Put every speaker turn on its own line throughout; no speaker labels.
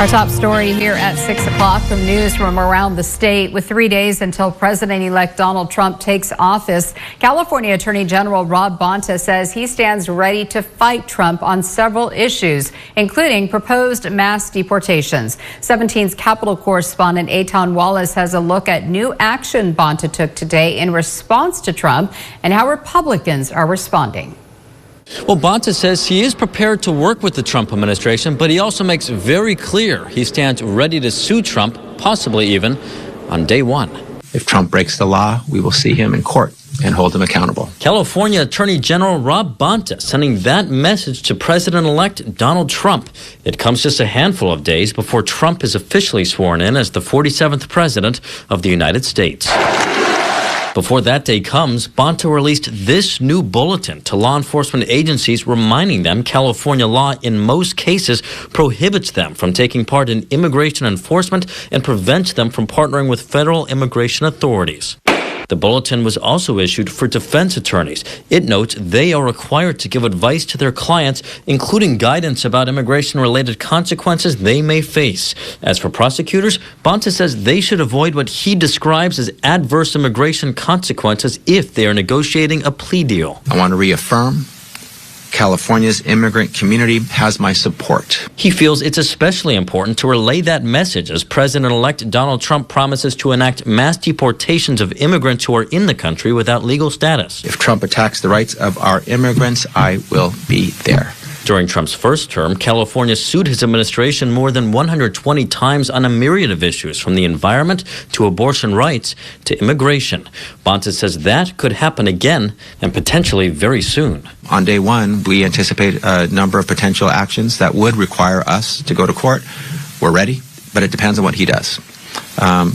Our top story here at 6 o'clock from news from around the state. With 3 days until President-elect Donald Trump takes office, California Attorney General Rob Bonta says he stands ready to fight Trump on several issues, including proposed mass deportations. 17's Capitol correspondent Eitan Wallace has a look at new action Bonta took today in response to Trump and how Republicans are responding.
Well, Bonta says he is prepared to work with the Trump administration, but he also makes very clear he stands ready to sue Trump, possibly even on day one.
If Trump breaks the law, we will see him in court and hold him accountable.
California Attorney General Rob Bonta sending that message to President-elect Donald Trump. It comes just a handful of days before Trump is officially sworn in as the 47th president of the United States. Before that day comes, Bonta released this new bulletin to law enforcement agencies reminding them California law in most cases prohibits them from taking part in immigration enforcement and prevents them from partnering with federal immigration authorities. The bulletin was also issued for defense attorneys. It notes they are required to give advice to their clients, including guidance about immigration-related consequences they may face. As for prosecutors, Bonta says they should avoid what he describes as adverse immigration consequences if they are negotiating a plea deal.
I want to reaffirm California's immigrant community has my support.
He feels it's especially important to relay that message as President-elect Donald Trump promises to enact mass deportations of immigrants who are in the country without legal status.
If Trump attacks the rights of our immigrants, I will be there.
During Trump's first term, California sued his administration more than 120 times on a myriad of issues, from the environment to abortion rights to immigration. Bonta says that could happen again, and potentially very soon.
On day one, we anticipate a number of potential actions that would require us to go to court. We're ready, but it depends on what he does.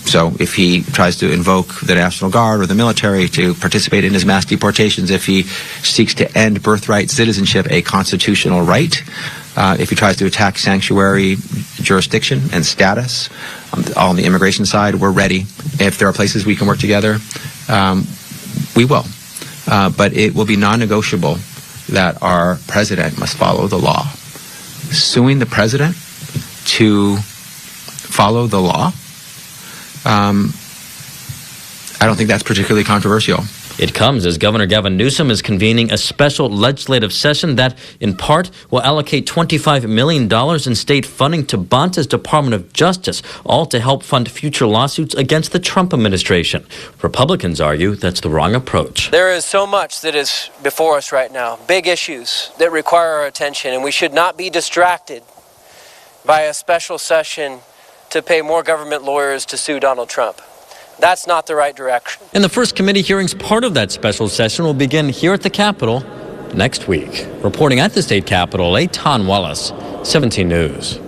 So if he tries to invoke the National Guard or the military to participate in his mass deportations, if he seeks to end birthright citizenship, a constitutional right, if he tries to attack sanctuary jurisdiction and status, on the immigration side, we're ready. If there are places we can work together, we will. But it will be non-negotiable that our president must follow the law. Suing the president to follow the law, I don't think that's particularly controversial.
It comes as Governor Gavin Newsom is convening a special legislative session that, in part, will allocate $25 million in state funding to Bonta's Department of Justice, all to help fund future lawsuits against the Trump administration. Republicans argue that's the wrong approach.
There is so much that is before us right now, big issues that require our attention, and we should not be distracted by a special session to pay more government lawyers to sue Donald Trump. That's not the right direction.
And the first committee hearings part of that special session will begin here at the Capitol next week. Reporting at the state capitol, Eitan Wallace, 17 News.